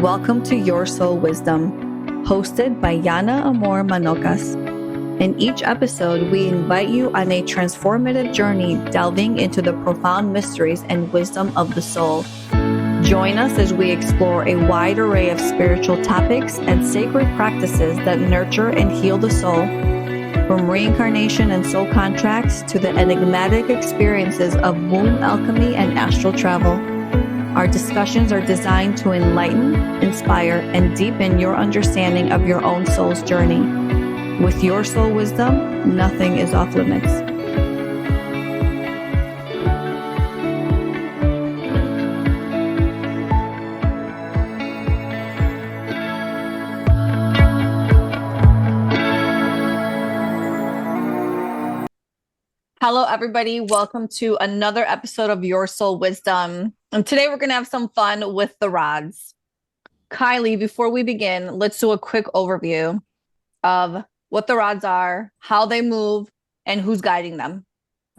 Welcome to Your Soul Wisdom, hosted by Yana Amor Manocas. In each episode, we invite you on a transformative journey delving into the profound mysteries and wisdom of the soul. Join us as we explore a wide array of spiritual topics and sacred practices that nurture and heal the soul, from reincarnation and soul contracts to the enigmatic experiences of womb alchemy and astral travel. Our discussions are designed to enlighten, inspire, and deepen your understanding of your own soul's journey. With Your Soul Wisdom, nothing is off limits. Hello, everybody. Welcome to another episode of Your Soul Wisdom. And today we're going to have some fun with the rods. Kylie, before we begin, let's do a quick overview of what the rods are, how they move, and who's guiding them.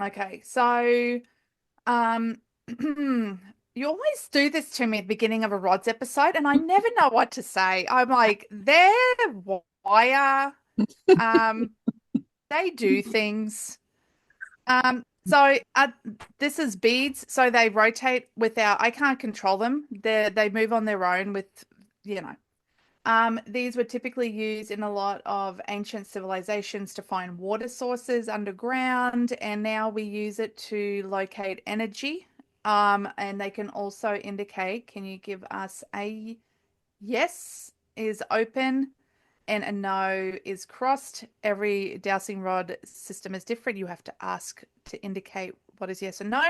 Okay, so you always do this to me at the beginning of a rods episode, and I never know what to say. I'm like, they're wire. They do things. So this is beads, so they rotate without, I can't control them. They move on their own with, these were typically used in a lot of ancient civilizations to find water sources underground, and now we use it to locate energy. And they can also indicate, can you give us a yes is open and a no is crossed? Every dowsing rod system is different. You have to ask to indicate what is yes or no.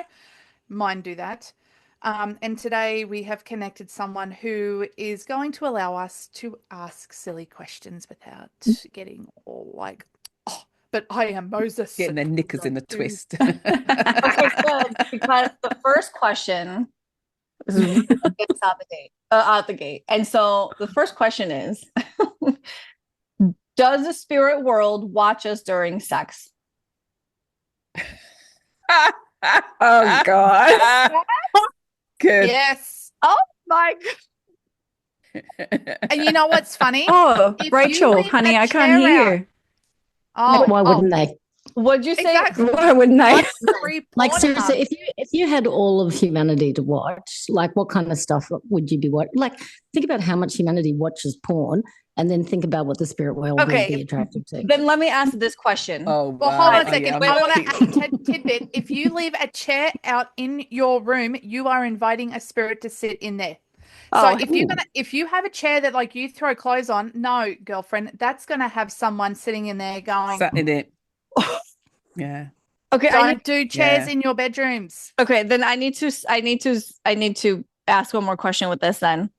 Mine do that. And today we have connected someone who is going to allow us to ask silly questions without getting all like, oh, but I am Moses. Getting their knickers in a twist. Okay, good. Because the first question is out the gate. And so the first question is, does the spirit world watch us during sex? Oh, God. Good. Yes. Oh, my God. And you know what's funny? Oh, If you Rachel, leave honey, a I can't chair out- hear. Oh, Why wouldn't they? What'd you say? Exactly. Why wouldn't they? Free Like Pornhub. seriously, if you had all of humanity to watch, like what kind of stuff would you be watching? Like think about how much humanity watches porn, and then think about what the spirit world would be attracted to. Then let me ask this question. Oh, Well, hold on a right. second. Yeah, I want to add a tidbit. If you leave a chair out in your room, you are inviting a spirit to sit in there. So Oh, if you have a chair that like you throw clothes on, no, girlfriend, that's going to have someone sitting in there going, Sat in it. Yeah. okay. don't do chairs Yeah. in your bedrooms. Okay, then I need to ask one more question with this then.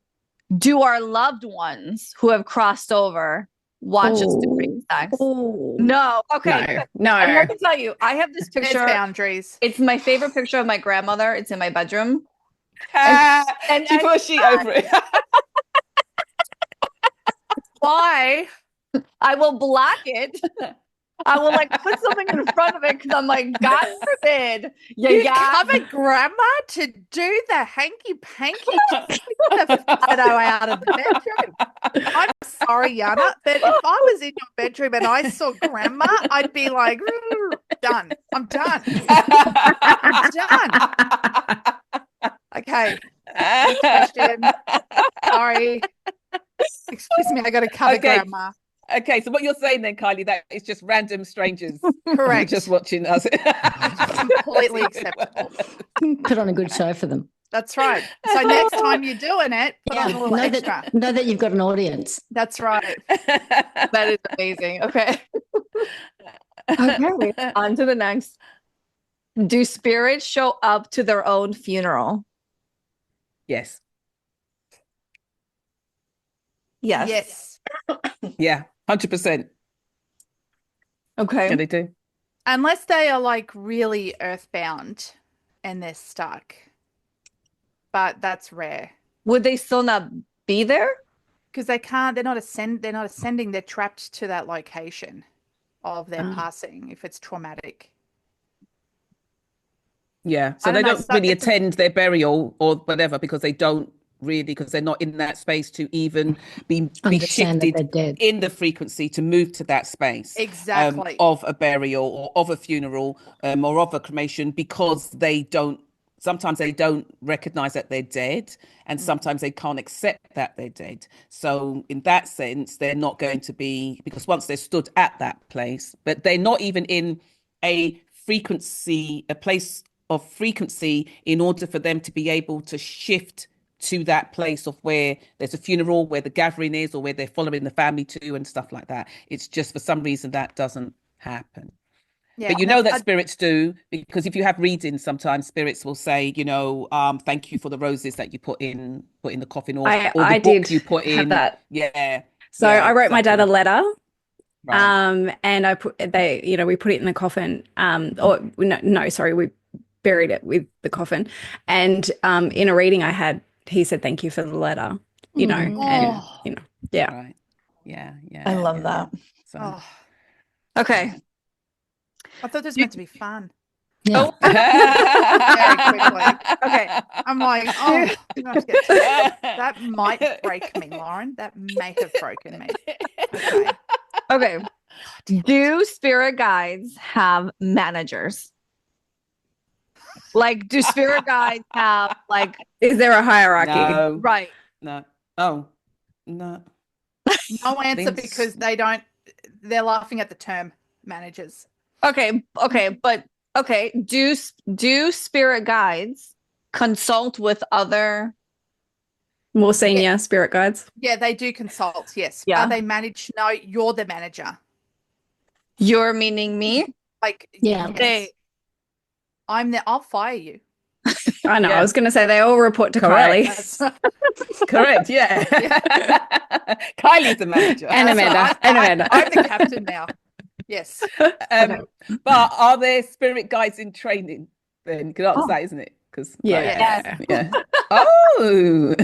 Do our loved ones who have crossed over watch us during sex? No. Okay. No. And let me tell you, I have this There's picture. boundaries. It's my favorite picture of my grandmother. It's in my bedroom. And she put a sheet over it. Why? I will block it. I will like put something in front of it because I'm like, God forbid. You got cover grandma to do the hanky panky the photo out of the bedroom. I'm sorry, Yana, but if I was in your bedroom and I saw grandma, I'd be like, done. I'm done. I'm done. Okay. Next question. Sorry. Excuse me, I got to cover grandma. Okay, so what you're saying then, Kylie, that it's just random strangers Correct. just watching us. Completely acceptable. Put on a good show for them. That's right. So next time you're doing it, put on a little know extra. that you've got an audience. That's right. That is amazing. Okay. Okay. On to the next. Do spirits show up to their own funeral? Yes. Yes. Yes. Yeah. 100%. Okay. Yeah, they do. Unless they are like really earthbound and they're stuck. But that's rare. Would they still not be there? Because they're not ascending, they're trapped to that location of their passing if it's traumatic. Yeah. So I they don't know, don't really attend their burial or whatever because they don't really, because they're not in that space to even be Understand that shifted they're dead. in the frequency to move to that space Exactly. of a burial or of a funeral or of a cremation, because sometimes they don't recognize that they're dead, and sometimes they can't accept that they're dead. So in that sense, they're not going to be, because once they're stood at that place, but they're not even in a place of frequency in order for them to be able to shift to that place of where there's a funeral, where the gathering is, or where they're following the family to and stuff like that. It's just for some reason that doesn't happen. Yeah, But that spirits do, because if you have readings, sometimes spirits will say, thank you for the roses that you put in the coffin, or the I book did you put have in. that. Yeah. So yeah, I wrote my dad a letter. Right. And we put it in the coffin. Sorry, we buried it with the coffin. And in a reading I had, he said, "Thank you for the letter." And yeah. Right. Yeah. I love that. So. Okay. I thought this was meant to be fun. Yeah. Very quickly. Okay. I'm like, that might break me, Lauren. That may have broken me. Okay. Okay. Do spirit guides have managers? Like, do spirit guides have Is there a hierarchy? No. right? No. Oh, no. No answer, because they're laughing at the term managers. Okay. But do spirit guides consult with other? More senior spirit guides? Yeah, they do consult. Yes. Yeah. Are they managed? No, you're the manager. You're meaning me? Yeah. Yes. I'll fire you. I know. Yeah. I was going to say they all report to Correct. Kylie. Correct. Yeah. Kylie's the manager. And Amanda. I'm the captain now. Yes. But are there spirit guides in training? Then you could ask that, isn't it? Because Yeah. yeah. Oh.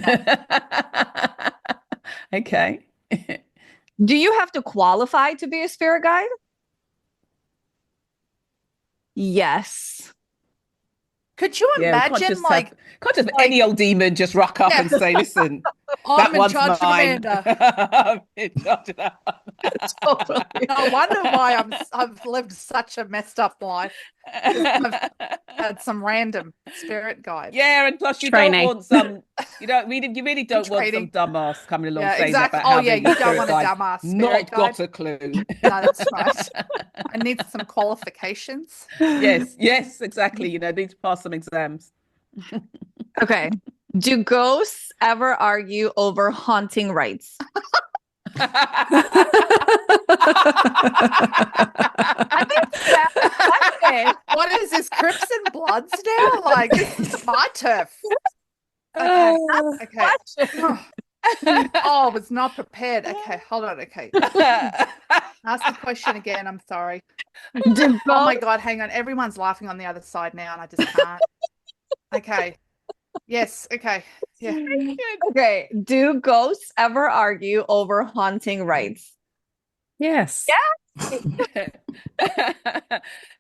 Okay. Do you have to qualify to be a spirit guide? Yes. Could you imagine, can't just any old demon just rock up and say, "Listen, I'm that in one's charge mine." of Amanda. I'm in charge of that one. Totally. No wonder why I've lived such a messed up life. I've had some random spirit guide. Yeah, and plus you Training. don't want some. You really don't want some Training. dumbass coming along Yeah, saying exactly. about how Oh yeah, they're you your don't spirit want a guide, dumbass spirit not guide. got a clue. No, that's right. I need some qualifications. Yes, exactly. You need to pass some exams. Okay. Do ghosts ever argue over haunting rights? I think that's What is this, Crips and Bloods now? Like, this is my turf. Okay. Okay. Oh, I was not prepared. Okay, hold on. Okay. Ask the question again. I'm sorry. Do Oh my ghosts, God, hang on. Everyone's laughing on the other side now, and I just can't. Okay. Yes. Okay. Yeah. okay. Do ghosts ever argue over haunting rights? Yes. Yeah.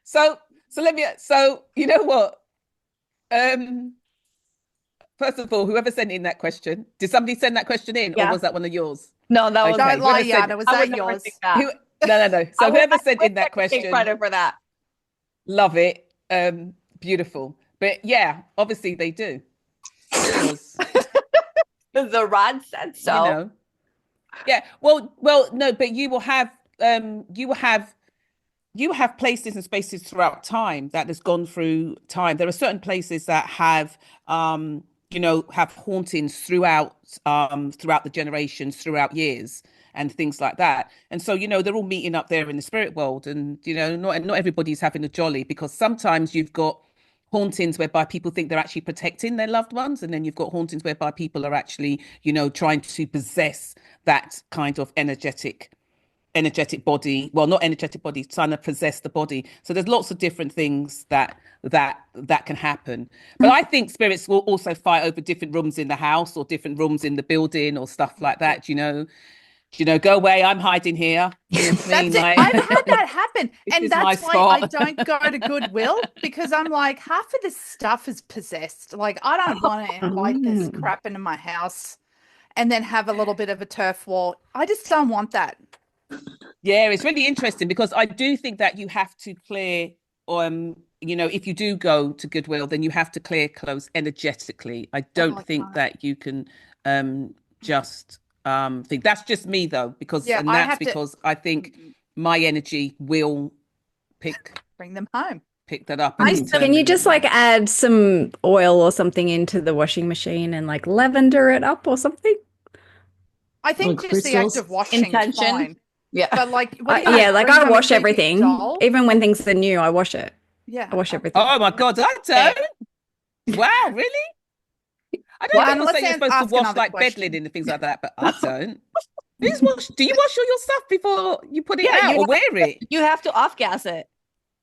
So you know what? First of all, whoever sent in that question, did somebody send that question in, Yeah. or was that one of yours? No, that was Okay. Don't lie, whoever said- Yana. Was I that would never yours? think that. No. So whoever sent in that Take question, credit for that. love it. Beautiful. But yeah, obviously they do. Because The rod said so. Yeah. Well, no, but you will have places and spaces throughout time that has gone through time. There are certain places that have have hauntings throughout the generations, throughout years, and things like that. And so they're all meeting up there in the spirit world, and not everybody's having a jolly, because sometimes you've got hauntings whereby people think they're actually protecting their loved ones, and then you've got hauntings whereby people are actually trying to possess that kind of energetic body. Well, not energetic body, trying to possess the body. So there's lots of different things that can happen. But I think spirits will also fight over different rooms in the house, or different rooms in the building, or stuff like that. you know, go away, I'm hiding here. You know what I mean? That's it. Like, I've had that happen. This And is my that's why I spot. don't go to Goodwill, because I'm like, half of this stuff is possessed. Like, I don't want to invite this crap into my house and then have a little bit of a turf war. I just don't want that. Yeah, it's really interesting because I do think that you have to clear, you know, if you do go to Goodwill, then you have to clear clothes energetically. I don't think that you can just think. That's just me though, because Yeah, and I that's have to because I think my energy will bring them home. pick that up. And Can you just like add some oil or something into the washing machine and like lavender it up or something? I think Like just the act crystals? of washing is Intention. fine. Yeah. But like, what are you Yeah, gonna like bring I home a wash creepy everything. doll? Even when things are new, I wash it. Yeah. I wash everything. Oh my God, I don't. Wow, really? I know people let's say you're supposed to ask wash another like bed question. linen and things like that, but I don't. Do you wash all your stuff before you put it out or wear it? You have to off-gas it.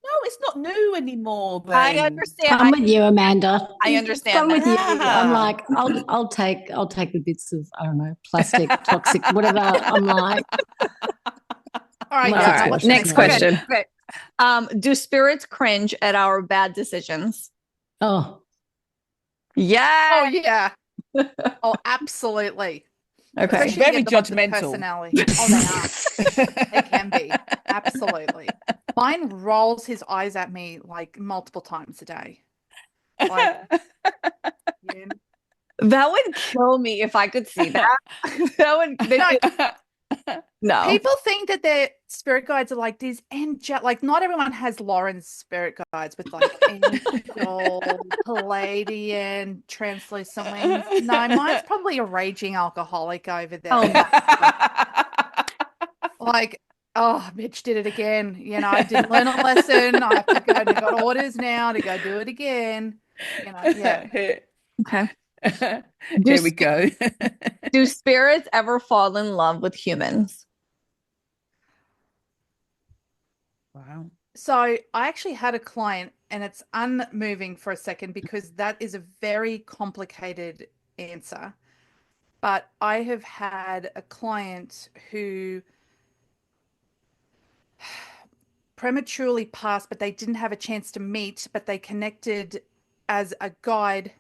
No, it's not new anymore. I Then. understand. I'm with you, Amanda. I understand I'm with you. that. I'm like, I'll take the bits of, I don't know, plastic, toxic, whatever. I'm like, All right, Well, yeah. that's What's what the she Next said. question. Okay. Do spirits cringe at our bad decisions? oh, Yeah. Oh yeah. Oh, absolutely. Okay. Especially Very you get the ones with judgmental. personality. Oh, they are. They can be. Absolutely. Mine rolls his eyes at me like multiple times a day. Like, yeah. That would kill me if I could see that. That would no. People think that their spirit guides are like these like not everyone has Lauren's spirit guides with like angel, Palladian, translucent wings. No, mine's probably a raging alcoholic over there. Like, oh, bitch did it again. You know, I didn't learn a lesson. I have to go and I got orders now to go do it again. You know, yeah. Okay. Here we go. Do spirits ever fall in love with humans? Wow. So I actually had a client, and it's unmoving for a second because that is a very complicated answer. But I have had a client who prematurely passed, but they didn't have a chance to meet, but they connected as a guide,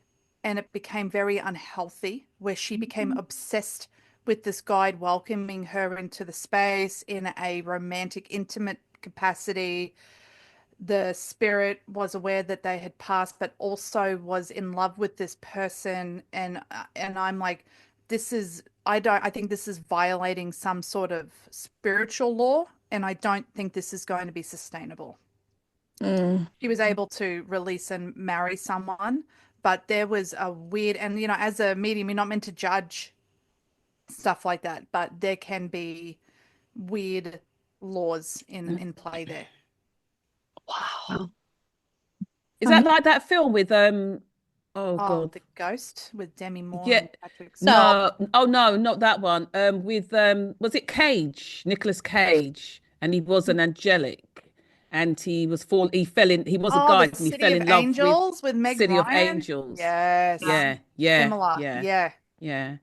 and it became very unhealthy, where she became obsessed with this guide welcoming her into the space in a romantic, intimate capacity. The spirit was aware that they had passed, but also was in love with this person. And I'm like, I think this is violating some sort of spiritual law, and I don't think this is going to be sustainable. She was able to release and marry someone, but there was a weird, and you know, as a medium, you're not meant to judge stuff like that, but there can be weird laws in play there. Wow. Is that like that film with oh God, The Ghost with Demi Moore yeah, and Patrick no, oh no, not that one. With was it Cage, Nicolas Cage, and he was an angelic, and he was he was a guy, The and he City fell of in love Angels with Meg City of Ryan? Angels. Yes. Yeah, Similar. yeah, Yeah.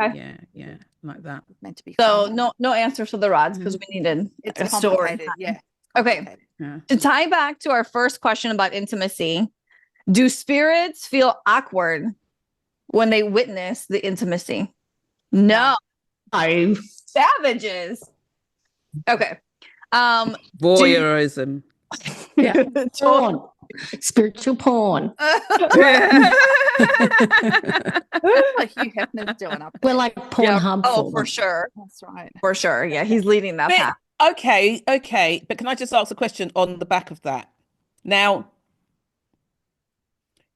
Okay. yeah, like that. Meant to be So fun. no answers for the rods because we needed It's a story. complicated. Yeah. Okay. Complicated. Yeah. To tie back to our first question about intimacy, do spirits feel awkward when they witness the intimacy? No. Savages. Okay. Voyeurism. Yeah. porn, spiritual porn. Like Hugh Hefner's doing up We're there. like Pornhub. Oh, for for them. sure. That's right. For sure. Yeah, he's leading that path. Okay, but can I just ask a question on the back of that? Now,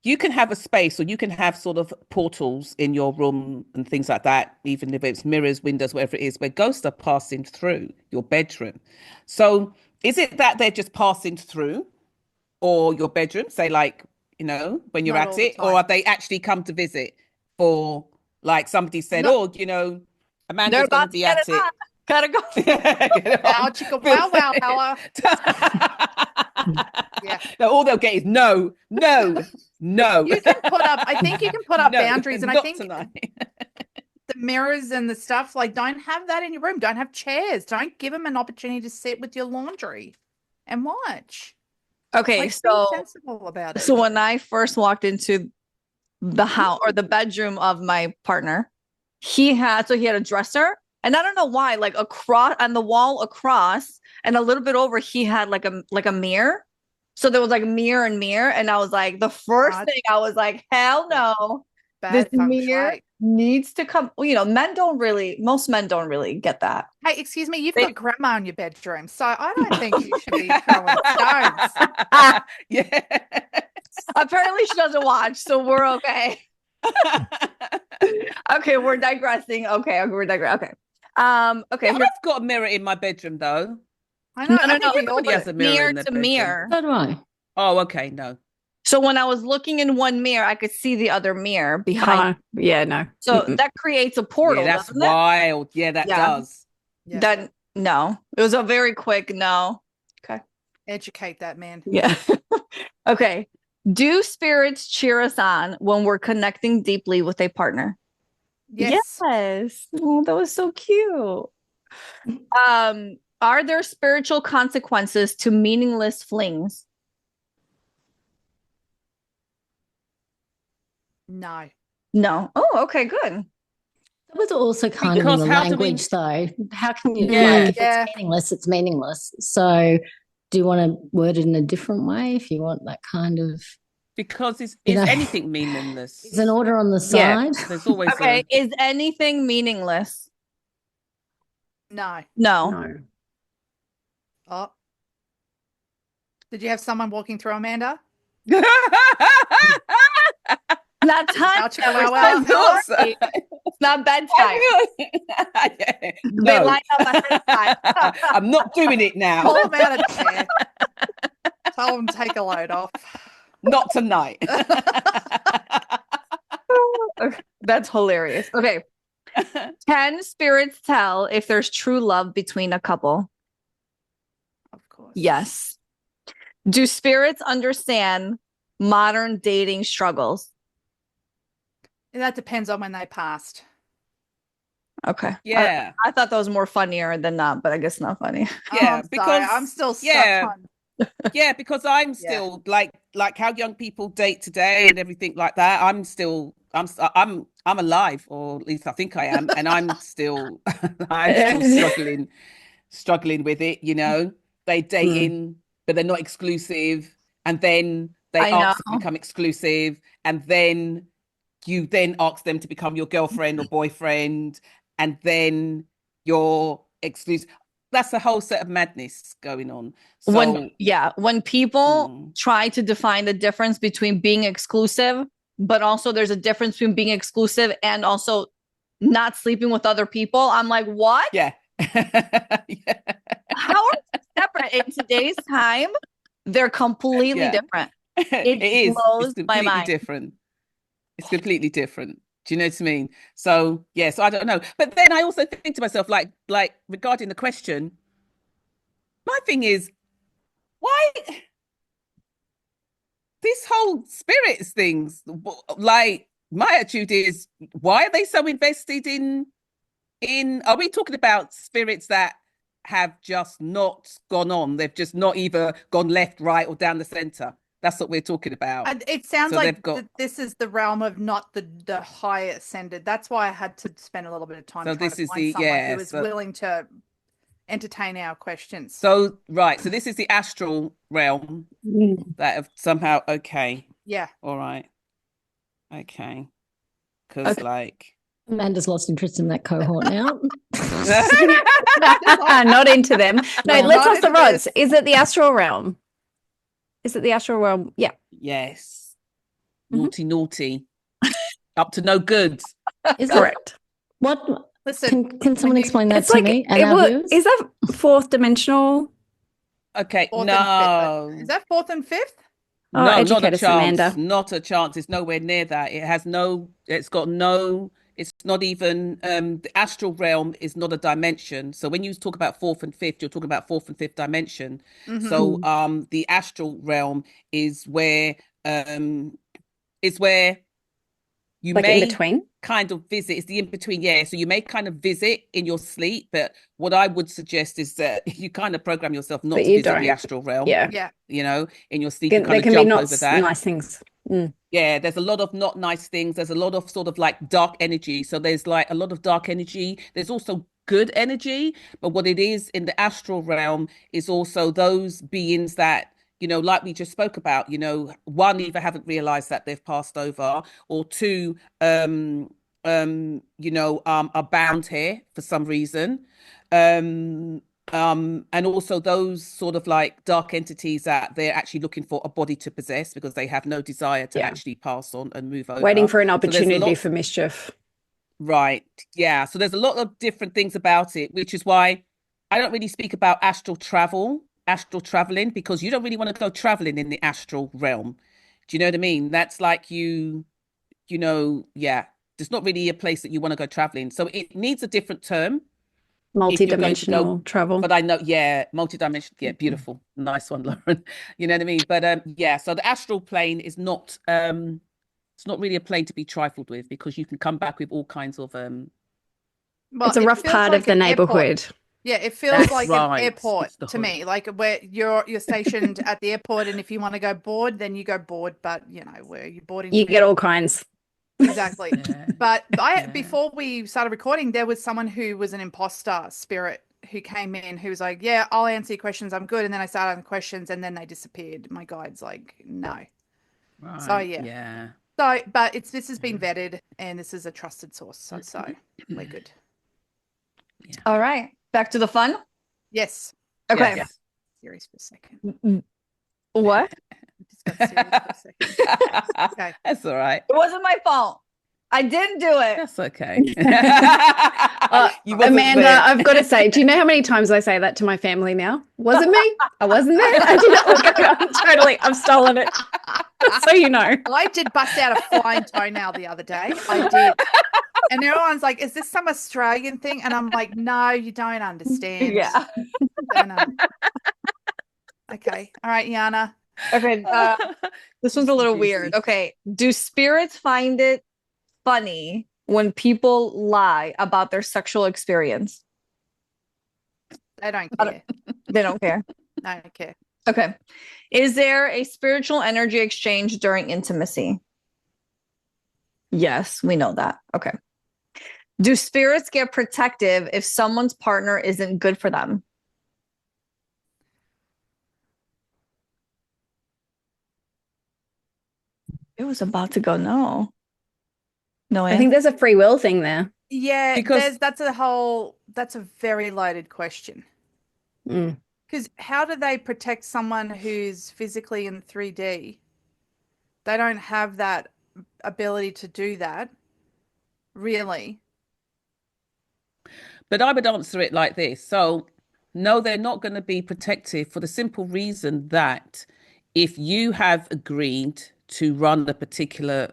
you can have a space, or you can have sort of portals in your room and things like that, even if it's mirrors, windows, whatever it is, where ghosts are passing through your bedroom. So is it that they're just passing through, or your bedroom, say like, you know, when you're Not at all the it, or time. have they actually come to visit? Or like somebody said, No. oh, you know, They're Amanda's going about to be to get at it it. on. Gotta go. Get Wow, on. chicka, wow, wow, hour. Yeah. No, all they'll get is no. You can put up, I think you can put up No, boundaries, and I not think tonight. the mirrors and the stuff, like, don't have that in your room. Don't have chairs. Don't give them an opportunity to sit with your laundry and watch. Okay, Like, so be sensible about it. so when I first walked into the house or the bedroom of my partner, he had a dresser, and I don't know why, like across on the wall across and a little bit over, he had like a mirror. So there was like mirror and mirror, and I was like, the first thing I was like, hell no, this Bad feng mirror shui. needs to come. Well, most men don't really get that. Hey, excuse me, you've got grandma in your bedroom, so I don't think you should be throwing stones. Yeah. Apparently she doesn't watch, so we're okay. Okay, we're digressing. Okay, we're digressing. Okay. Yeah, I've got a mirror in my bedroom though. I know. No, I think we all Everybody has do. a mirror Mirror in their to bedroom. mirror. So do I. Oh, okay, no. So when I was looking in one mirror, I could see the other mirror behind. Yeah, no. So that creates a portal. Yeah, that's doesn't it? wild. Yeah, that does. Yeah. That no, it was a very quick no. Okay. Educate that man. Yeah. Okay. Do spirits cheer us on when we're connecting deeply with a partner? Yes. Yes. Oh, that was so cute. Are there spiritual consequences to meaningless flings? No. No. Oh, okay, good. That was also kind Because of in the how do we- language, though. How can you, Yeah. like, if Yeah. it's meaningless, it's meaningless. So do you want to word it in a different way if you want that kind of, Because is You know, anything meaningless? is an order on the Yeah. side? There's always Okay, is anything meaningless? No. No. No. Oh. Did you have someone walking through, Amanda? Not time. Out your flower. It's not bedtime. Yeah. They No. line up ahead of time. I'm not doing it now. Pull them out of the chair. Tell them to take a load off. Not tonight. Okay, that's hilarious. Okay. Can spirits tell if there's true love between a couple? Of course. Yes. Do spirits understand modern dating struggles? That depends on when they passed. Okay. Yeah. I thought that was more funnier than not, but I guess not funny. Yeah, I'm because sorry, I'm still stuck yeah. on. Yeah, because I'm still like how young people date today and everything like that. I'm alive, or at least I think I am, and I'm still struggling with it. They date in, but they're not exclusive, and then they ask to become exclusive, and then you then ask them to become your girlfriend or boyfriend, and then you're exclusive. That's a whole set of madness going on. So when people try to define the difference between being exclusive, but also there's a difference between being exclusive and also not sleeping with other people, I'm like, what? Yeah. Yeah. How are they separate in today's time? They're completely different. It is. blows It's my completely mind. different. It's completely different. Do you know what I mean? So yes, I don't know. But then I also think to myself, like regarding the question, my thing is, why this whole spirits things? Like my attitude is, why are they so invested in? Are we talking about spirits that have just not gone on? They've just not either gone left, right, or down the center. That's what we're talking about. And it sounds So like they've got- this is the realm of not the higher ascended. That's why I had to spend a little bit of time So trying this to is find the- someone yeah, who is so- willing to entertain our questions. So right, so this is the astral realm that have somehow Yeah. all right, okay, because like Amanda's lost interest in that cohort now. Not into them. No, No, let's not ask the into rods. this. Is it the astral realm? Is it the astral realm? Yeah. yes, Mhm. naughty, up to no good. Is Correct. What? Listen, Can someone when you- explain that It's to like, me and our viewers? is that fourth dimensional? Okay, fourth no, and fifth. Is that fourth and fifth? Oh, no, not a educate us, chance. Amanda. Not a chance. It's nowhere near that. It's not even the astral realm is not a dimension. So when you talk about fourth and fifth, you're talking about fourth and fifth dimension. Mhm. So the astral realm is where You like may in between. kind of visit, it's the in between, yeah. So you may kind of visit in your sleep, but what I would suggest is that you kind of program yourself not But to you visit the don't. astral realm. Yeah. Yeah. You know, in your sleep, you kind There of can be jump not over that. nice things. Yeah, there's a lot of not nice things. There's a lot of sort of like dark energy. So there's like a lot of dark energy. There's also good energy. But what it is in the astral realm is also those beings that, you know, like we just spoke about, you know, one, either haven't realized that they've passed over, or two, are bound here for some reason. Um, and also those sort of like dark entities that they're actually looking for a body to possess because they have no desire to Yeah. actually pass on and move over. Waiting for an So there's a opportunity lot, for mischief. right? Yeah. So there's a lot of different things about it, which is why I don't really speak about astral traveling, because you don't really want to go traveling in the astral realm. Do you know what I mean? That's like yeah, there's not really a place that you want to go traveling. So it needs a different term if you're going to go. Multi-dimensional travel. But I know, yeah, multi-dimensional, yeah, beautiful, nice one, Lauren. You know what I mean? But yeah, so the astral plane is not it's not really a plane to be trifled with, because you can come back with all kinds of Well, It's a it rough feels part like of the an airport. neighborhood. Yeah, it feels That's like right. an airport It's the to hood. me, like where you're stationed at the airport, and if you want to go board, then you go board. But you know, where you're boarding, You get all kinds. exactly. Yeah. But Yeah. before we started recording, there was someone who was an imposter spirit who came in, who was like, "Yeah, I'll answer your questions. I'm good." And then I started asking questions, and then they disappeared. My guide's like, "No." Right. So yeah. Yeah. So, but this has been vetted, and this is a trusted source. So we're good. Yeah. All right. Back to the fun. Yes. Okay. Yes. Serious for a second. What? Just got serious for a second. Okay. That's all right. It wasn't my fault. I didn't do it. That's okay. You wasn't Amanda, there. I've got to say, do you know how many times I say that to my family now? Wasn't me. I wasn't there. I did I've stolen it. So you know. I did bust out a flying toenail the other day. I did. And everyone's like, is this some Australian thing? And I'm like, no, you don't understand. Yeah. Okay. All right, Yana. Okay. This one's a little weird. Juicy. Okay. Do spirits find it funny when people lie about their sexual experience? They don't care. They don't care. They don't care. Okay. Is there a spiritual energy exchange during intimacy? Yes, we know that. Okay. Do spirits get protective if someone's partner isn't good for them? It was about to go no. No, I think there's a free will thing there. Yeah, Because- that's a very loaded question. Mm. Because how do they protect someone who's physically in 3D? They don't have that ability to do that, really. But I would answer it like this. So, no, they're not going to be protective for the simple reason that if you have agreed to run a particular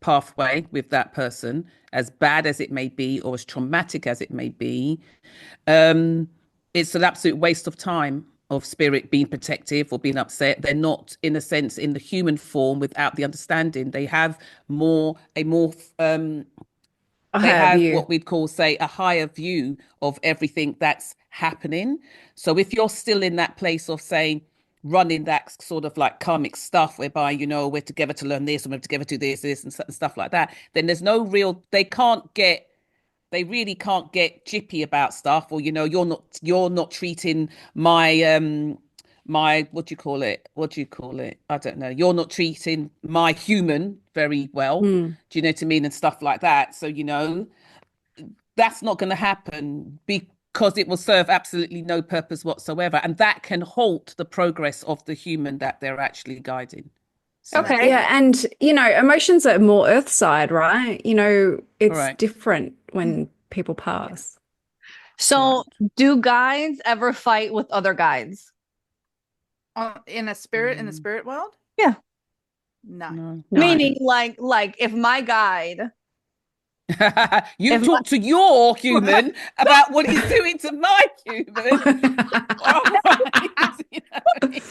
pathway with that person, as bad as it may be or as traumatic as it may be, it's an absolute waste of time of spirit being protective or being upset. They're not, in a sense, in the human form without the understanding. They have they have what we'd call, say, a higher view of everything that's happening. So if you're still in that place of saying, running that sort of like karmic stuff whereby, you know, we're together to learn this and we're together to do this and stuff like that, then there's no real, they really can't get jippy about stuff, or, you know, you're not treating my what do you call it? I don't know. You're not treating my human very well. Do you know what I mean? And stuff like that. So, you know, that's not going to happen because it will serve absolutely no purpose whatsoever. And that can halt the progress of the human that they're actually guiding. So, Okay. Yeah, and you know, emotions are more earth side, right? You know, it's Correct. different when people pass. So, do guides ever fight with other guides? In the spirit world? Yeah. No. No. Meaning, like if my guide, you If talk to your human about what he's doing to my human. All right. You know what I mean?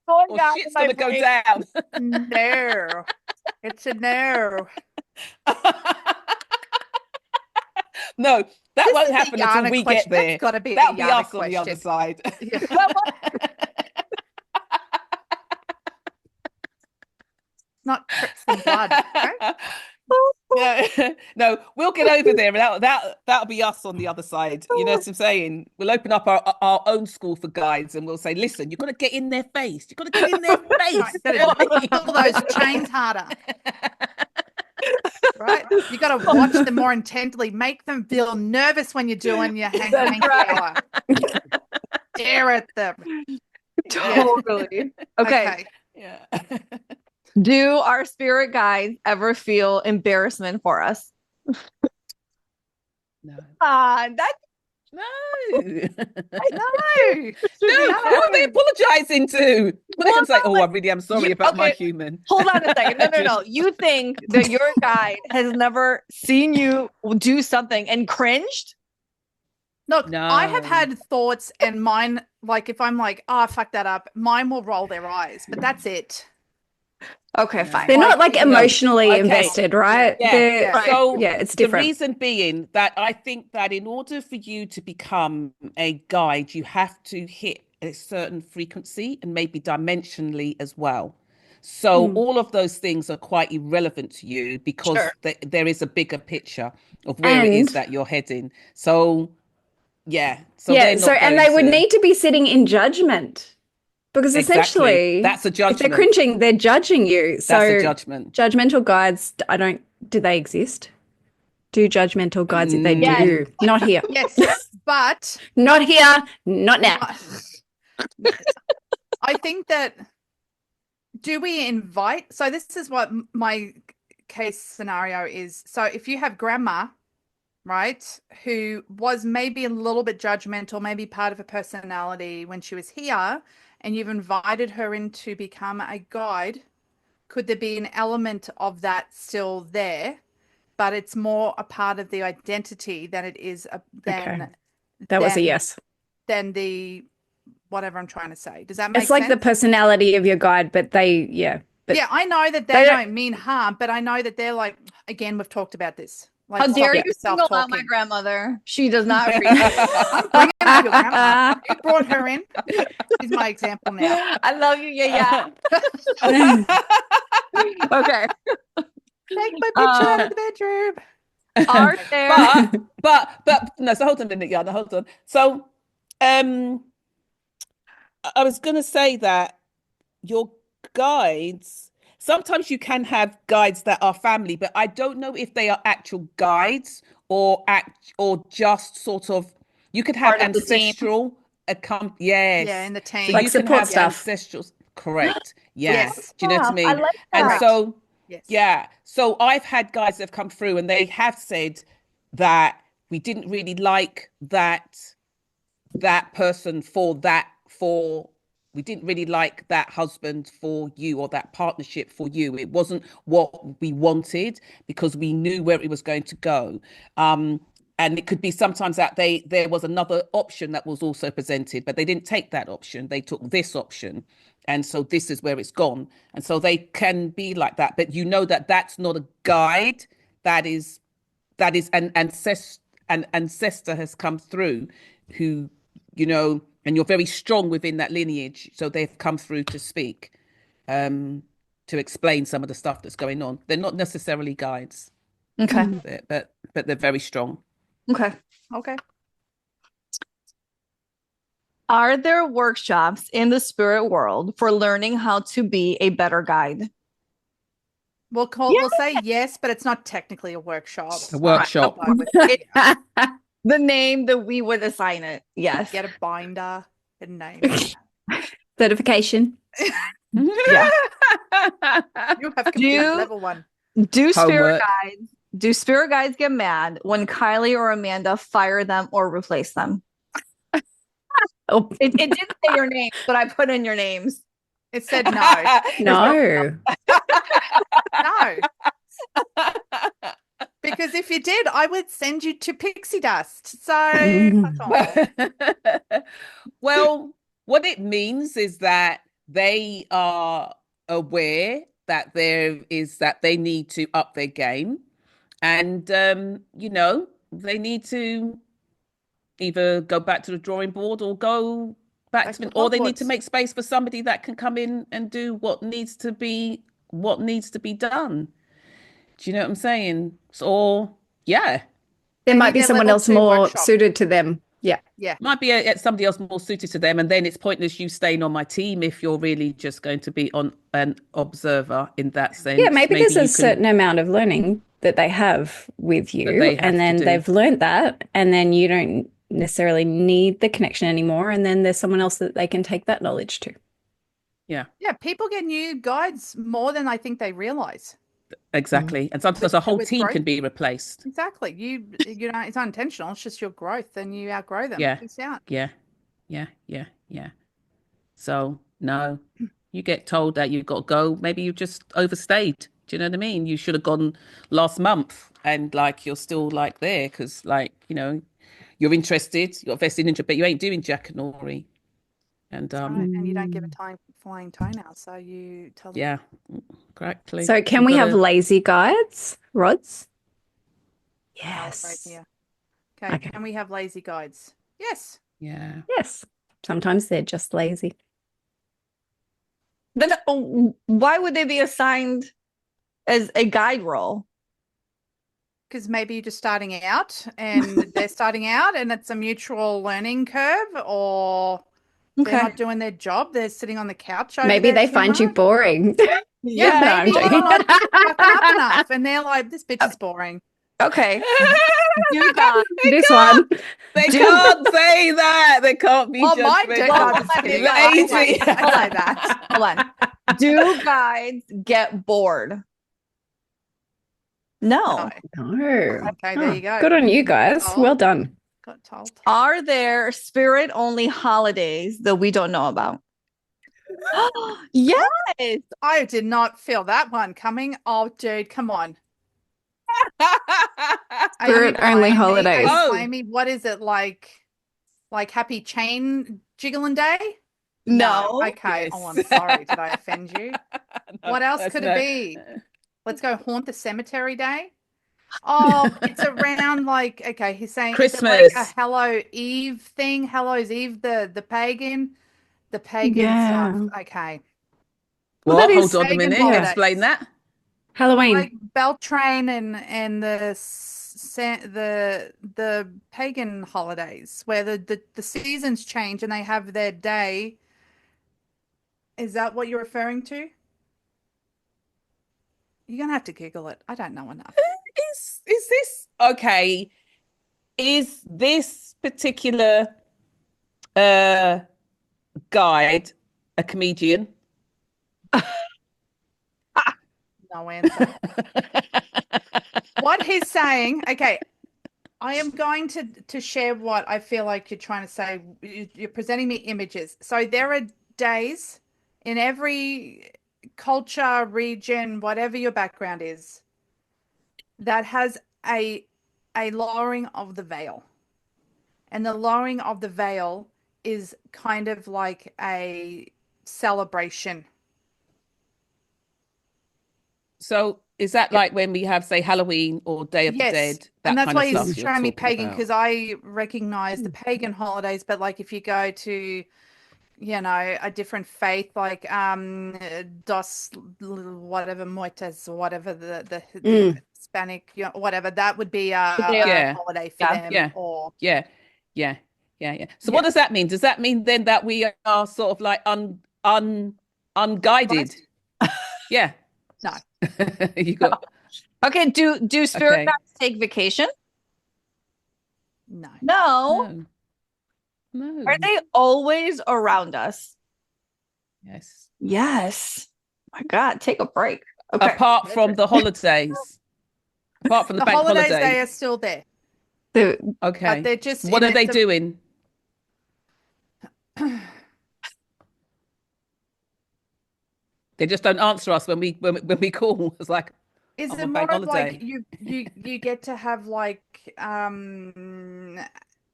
going or down in shit's my gonna go brain. down. No. It's a no. No, that This won't is a happen until Yana we question. get there. That's got to be That'll a be Yana us on the other question. side. Yeah. Not Crips and blood. Okay? No, we'll get over there, and that'll be us on the other side. You know what I'm saying? We'll open up our own school for guides, and we'll say, "Listen, you've got to get in their face. You've got to get in their face. Right, pull those chains harder. Right? You got to watch them more intently. Make them feel nervous when you're doing your hanky hour. Stare at them. Totally. Okay. Yeah. Do our spirit guides ever feel embarrassment for us? No. That's No. No. No, who are they apologizing to? Well, they can say, "Oh, I really am sorry about my okay. human." Hold on a second. No. You think that your guide has never seen you do something and cringed? Look, I have No. had thoughts, and mine, like if I'm like, oh, I fucked that up, mine will roll their eyes, but that's it. Okay, No. fine. They're not like No. emotionally Okay. invested, right? Yeah. They're, Right. So yeah, it's the different. reason being that I think that in order for you to become a guide, you have to hit a certain frequency and maybe dimensionally as well. So all of those things are quite irrelevant to you because Sure. there is a bigger picture of where it is And- that you're heading. So yeah, so yeah, they're so not and going they would to- need to be sitting in judgment because Exactly. essentially That's a if they're judgment. cringing, they're judging you. So That's a judgment. judgmental guides, do they exist? Do judgmental guides? They Yes. do. Not here. Yes, but Not here. Not now. I think that do we invite? So this is what my case scenario is. So if you have grandma, right, who was maybe a little bit judgmental, maybe part of her personality when she was here, and you've invited her in to become a guide, could there be an element of that still there? But it's more a part of the identity than it is Okay. That was a yes. than the whatever I'm trying to say. Does that make It's like sense? the personality of your guide, but they, yeah. But yeah, I know that they they don't- don't mean harm, but I know that they're like, again, we've talked about this. Like, How dare stop you yourself single out my talking. grandmother? She does not appreciate it. I'm bringing up your grandma. You brought her in. She's my example now. I love you, yeah. Okay. Take my picture out of the bedroom. Are there But no, so hold on a minute, Yana, hold on. So I was gonna say that your guides, sometimes you can have guides that are family, but I don't know if they are actual guides or just sort of, you could have Part of the team. ancestral yes. Yeah, in the team. So Like you can support have stuff. ancestral, correct. Yeah. Yes. Do you know what I mean? I like And that. so Yes. yeah, so I've had guys that have come through and they have said that we didn't really like that person we didn't really like that husband for you or that partnership for you. It wasn't what we wanted because we knew where it was going to go. And it could be sometimes that there was another option that was also presented, but they didn't take that option. They took this option. And so this is where it's gone. And so they can be like that. But you know that that's not a guide. That is an ancestor has come through who, you know, and you're very strong within that lineage. So they've come through to speak, to explain some of the stuff that's going on. They're not necessarily guides. Okay. But they're very strong. Okay. Okay. Are there workshops in the spirit world for learning how to be a better guide? We'll say yes, but it's not technically a workshop. A workshop. I'll go with it. The name that we would assign it. Yes. Get a binder and name it. Certification. Yeah. You have completed level 1. Do Homework. spirit guides get mad when Kylie or Amanda fire them or replace them? Oh, It didn't say your names, but I put in your names. It said no. no. No. Because if you did, I would send you to pixie dust. So fuck off. Well, what it means is that they are aware that they need to up their game, and they need to either go back to the drawing board or go back to or they need to make space for somebody that can come in and do what needs to be done. Do you know what I'm saying? There might be someone else more suited to them. Yeah. Might be somebody else more suited to them, and then it's pointless you staying on my team if you're really just going to be on an observer in that sense. Yeah, maybe there's a certain amount of learning that they have with you, and then they've learned that, and then you don't necessarily need the connection anymore, and then there's someone else that they can take that knowledge to. Yeah, people get new guides more than I think they realize. Exactly. And sometimes a whole team can be replaced. Exactly. You know, it's unintentional. It's just your growth and you outgrow them. Yeah. Peace out. Yeah. So, no, you get told that you've got to go. Maybe you just overstayed. Do you know what I mean? You should have gone last month, and you're still there because you're interested, you're vested interest, but you ain't doing Jack and Nori. And and you don't give a flying toenail, so you tell them. Yeah, correctly. So can we have lazy guides, Rods? Yes. Right here. Okay. Can we have lazy guides? Yes. Yeah. Yes. Sometimes they're just lazy. Then why would they be assigned as a guide role? Because maybe you're just starting out and they're starting out and it's a mutual learning curve, or they're not doing their job. They're sitting on the couch. Maybe they find you boring. Yeah, maybe they're not up enough, and they're like, "This bitch is boring." Okay, you got this one. They can't say that. They can't be lazy. Hold on. Do guides get bored? No. Okay, there you go. Good on you guys. Well done. Got told. Are there spirit-only holidays that we don't know about? Yes. I did not feel that one coming. Oh, dude, come on. Spirit-only holidays. What is it like Happy Chain Jiggling Day? No. Okay. Yes. Oh, I'm sorry. Did I offend you? No, what else could it be? Let's go Haunt the Cemetery Day. Oh, it's around he's saying Christmas. It's a Hallow Eve thing. Hallow's Eve, the pagan stuff. Okay. Well, hold on a minute. Explain that. Halloween. Like Beltane and the pagan holidays where the seasons change and they have their day. Is that what you're referring to? You're gonna have to Google it. I don't know enough. Is this okay? Is this particular guide a comedian? No answer. What he's saying, okay, I am going to share what I feel like you're trying to say. You're presenting me images. So there are days in every culture, region, whatever your background is, that has a lowering of the veil. And the lowering of the veil is kind of like a celebration. So is that like when we have, say, Halloween or Day of the Dead? And that's why he's showing me pagan, because I recognize the pagan holidays, but if you go to a different faith, like Dos whatever Muertes or whatever the Hispanic, whatever, that would be a holiday for them. Yeah. So what does that mean? Does that mean then that we are sort of like unguided? Yeah. No. You got okay. Do spirit guides take vacation? No. Are they always around us? Yes. My God, take a break. Okay. Apart from the holidays. Apart from the bank holidays, they are still there. Okay. But they're just. What are they doing? They just don't answer us when we call. It's like, is it more of like you get to have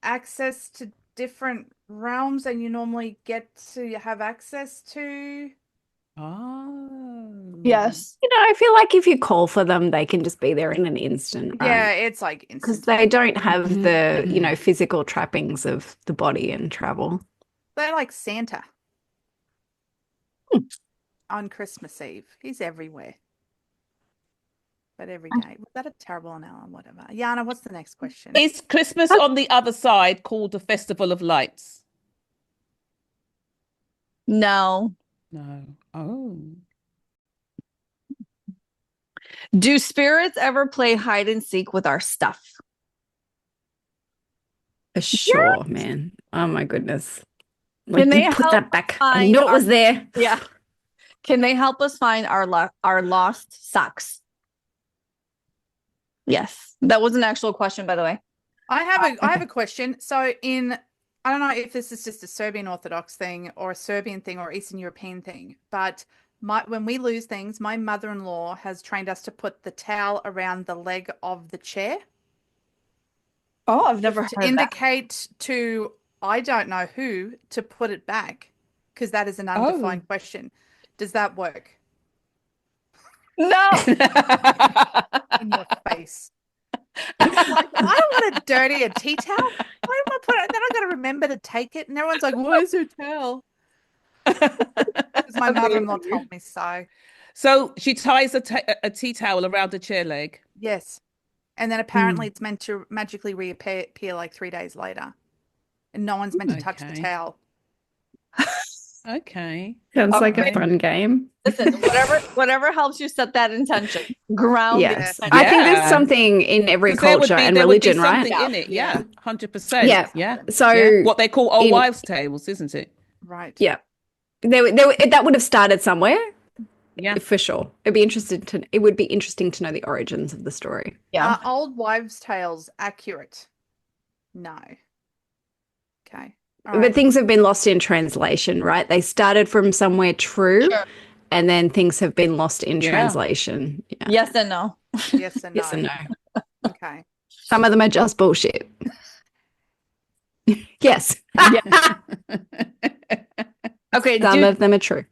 access different realms and you normally get to have access to. Oh. Yes. I feel like if you call for them, they can just be there in an instant, Yeah, right? it's like Because instant. they don't have the, physical trappings of the body and travel. They're like Santa on Christmas Eve. He's everywhere. But every day. Was that a terrible analogy? Whatever. Yana, what's the next question? Is Christmas on the other side called the Festival of Lights? No. No. Oh. Do spirits ever play hide and seek with our stuff? For sure, man. Oh my goodness. Can they you put help that back. I find knew it was there. Yeah. Can they help us find our lost socks? Yes. That was an actual question, by the way. I have a question. So I don't know if this is just a Serbian Orthodox thing or a Serbian thing or Eastern European thing, but when we lose things, my mother-in-law has trained us to put the towel around the leg of the chair. Oh, I've never to heard indicate to I don't know who to put it back, because that is an undefined question. Does that work? that. No. In your face. Like, I don't want to dirty a tea towel. Why am I put it? Then I got to remember to take it, and everyone's like, "Why is there a towel?" Because my mother-in-law told me so. So she ties a tea towel around a chair leg. Yes, and then apparently it's meant to magically reappear like 3 days later, and no one's meant to touch the towel. Okay. Sounds like a fun game. Listen, whatever helps you set that intention. Ground. Yes. the I think Yeah. there's something in every 'Cause there would culture be- and there would be religion, right? something in it. Yeah. 100%. Yeah. Yeah. So Yeah. What they call old in- wives' tales, isn't it? Right. Yeah. That would have started somewhere. Yeah. For sure. It would be interesting to know the origins of the story. Yeah. Are old wives' tales accurate? No. Okay. All But right. things have been lost in translation, right? They started from somewhere true, Sure. and then things have been lost in Yeah. translation. Yeah. Yes and no. Yes and no. Yes and no. Okay. Some of them are just bullshit. Yes. Okay. Some of them are true.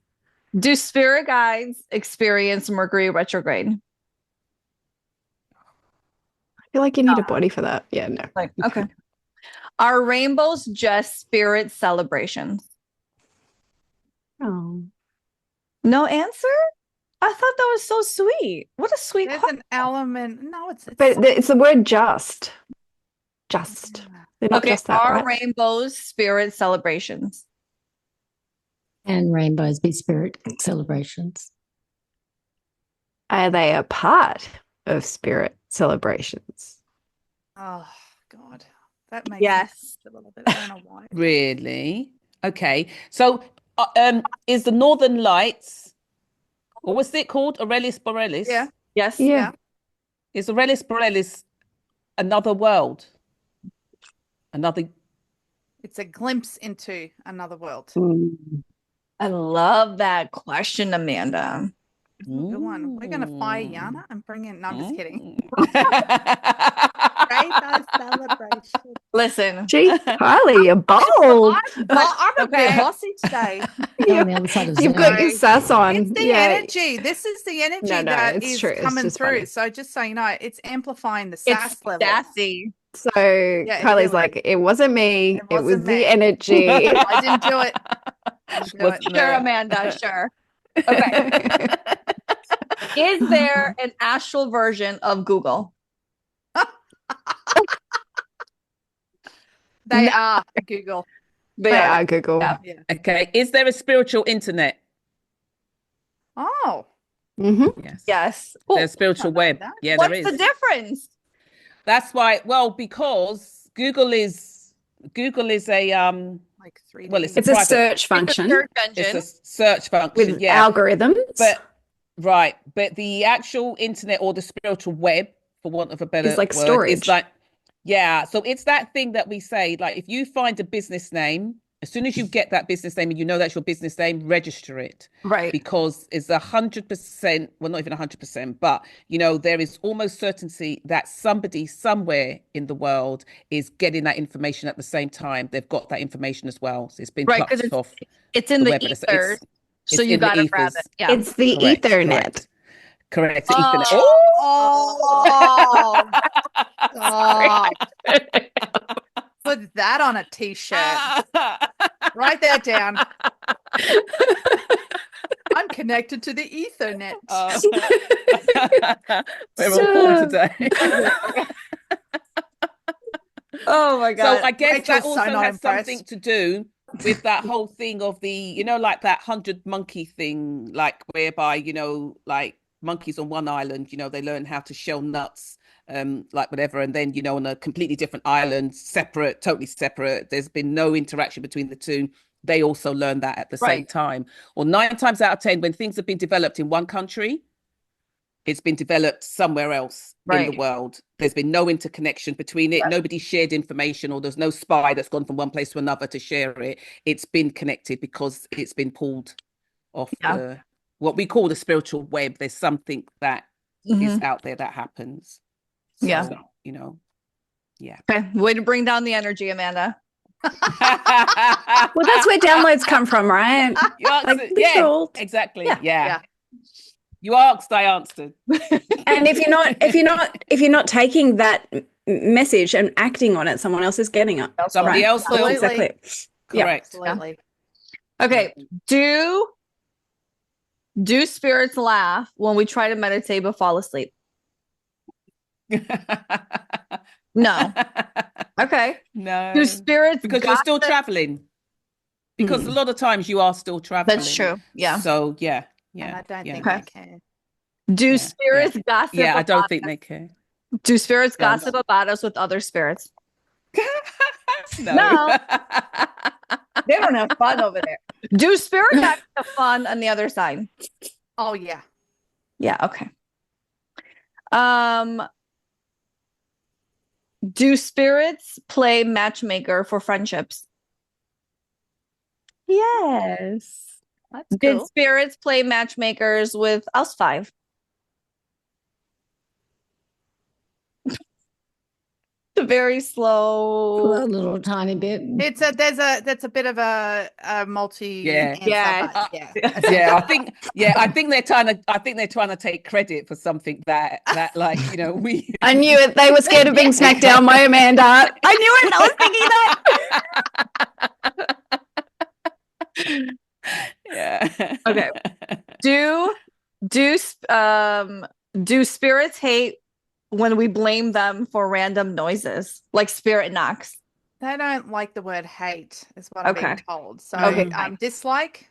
Do spirit guides experience Mercury retrograde? I feel like you need a body for that. Yeah, no. Okay. Are rainbows just spirit celebrations? Oh. No answer? I thought that was so sweet. What a sweet There's question. an element. No, it's But it's the word just. Just. They're not Okay, just that, are right? rainbows spirit celebrations? And rainbows be spirit celebrations. Are they a part of spirit celebrations? Oh God, that makes Yes. sense a little bit. I don't know why. Really? Okay. So, is the Northern Lights, what was it called? Aurelius Borealis? Yeah. Yes. Yeah. Is Aurelius Borealis another world? Another. It's a glimpse into another world. I love that question, Amanda. Good one. We're gonna fire Yana and bring in. No, I'm just kidding. Right? Rainbow celebration. Listen. Gee, Kylie, you're bold. I'm a bit Okay. bossy today. On the other side of You've got Zoom. your sass on. It's the energy. This is the energy No, that it's is true. It's coming just through. funny. So just so you know, it's amplifying the It's sass level. sassy. So it Kylie's really like, it wasn't me. It It was wasn't the me." energy. I didn't do it. Didn't do it. Wasn't Sure, it? Amanda, sure. Okay. Is there an astral version of Google? They are Google. They are Google. Yeah. Yeah. Okay. Is there a spiritual internet? Oh. Mm-hmm. Yes. Yes. There's a spiritual web. that. Yeah, What's there is. the difference? That's why. Well, because Google is a Like 3D. Well, it's It's a private. search function It's a search it's engine. a search function. with Yeah. algorithms. But right, but the actual internet or the spiritual web, for want of a better It's like word, storage. it's like, yeah. So it's that thing that we say, like, if you find a business name As soon as you get that business name and you know that's your business name, register it. Right. Because it's 100%, well, not even 100%, but, there is almost certainty that somebody somewhere in the world is getting that information at the same time. They've got that information as well. So it's been Right, plucked because off it's in the web. ether. So It's you in the got to grab ethers. it. Yeah. It's the Correct, Ethernet. Correct. The Ethernet. Oh, stop. Put that on a t-shirt. Write that down. I'm connected to the Ethernet. We're all full today. Oh my God. So I guess that Rachel's so also not has impressed. something to do with that whole thing of the, like that 100 monkey thing, like whereby, like monkeys on one island, they learn how to shell nuts, like whatever. And then, on a completely different island, separate, totally separate, there's been no interaction between the two. They also learn that at the same time. Or 9 times out of 10, when things have been developed in one country, it's been developed somewhere else in the world. There's been no interconnection between it. Nobody shared information, or there's no spy that's gone from one place to another to share it. It's been connected because it's been pulled off what we call the spiritual web. There's something that is out there that happens. So, Okay. Way to bring down the energy, Amanda. Well, that's where downloads come from, right? Exactly. Yeah. You asked, I answered. And if you're not taking that message and acting on it, someone else is getting it. Somebody else will. Exactly. Correct. Absolutely. Okay. Do spirits laugh when we try to meditate but fall asleep? No. Okay. No. Do spirits because you're still traveling? Because a lot of times you are still traveling. That's true. Yeah. So yeah. And I don't think they care. Do spirits gossip? Yeah, I don't think they care. Do spirits gossip about us with other spirits? No. They don't have fun over there. Do spirits have fun on the other side? Oh yeah. Yeah, okay. Do spirits play matchmaker for friendships? Yes. That's Did cool. spirits play matchmakers with us 5? The very slow, A little tiny bit. That's a bit of a multi answer, but I think they're trying to take credit for something that like we. I knew it. They were scared of being smacked down by Amanda. I knew it. I was thinking that. Yeah. Okay. Do spirits hate when we blame them for random noises, like spirit knocks? They don't like the word hate, is what I'm being told. So dislike.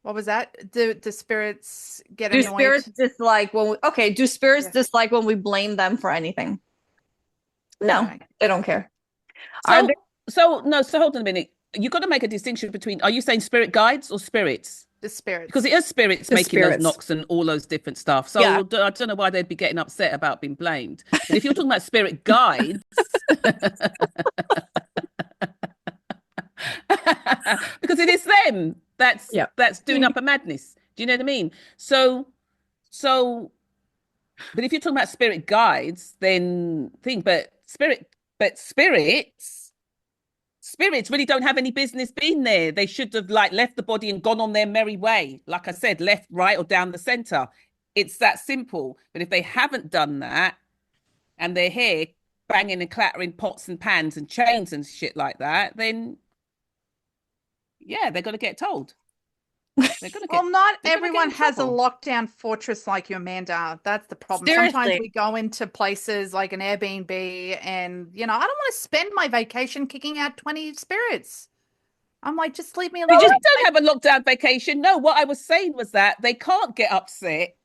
What was that? Do spirits get annoyed? Do spirits dislike when we do spirits dislike when we blame them for anything? No, they don't care. So hold on a minute. You got to make a distinction between, are you saying spirit guides or spirits? The spirits. Because it is spirits making those knocks and all those different stuff. So I don't know why they'd be getting upset about being blamed. But if you're talking about spirit guides, because it is them that's doing up a madness. Do you know what I mean? So, but if you're talking about spirit guides, then spirits really don't have any business being there. They should have left the body and gone on their merry way. Like I said, left, right, or down the center. It's that simple. But if they haven't done that and they're here banging and clattering pots and pans and chains and shit like that, then they're going to get told. Well, not everyone has a lockdown fortress like you, Amanda. That's the problem. Seriously. Sometimes we go into places like an Airbnb and, I don't want to spend my vacation kicking out 20 spirits. I'm like, just leave me alone. We just don't have a lockdown vacation. No, what I was saying was that they can't get upset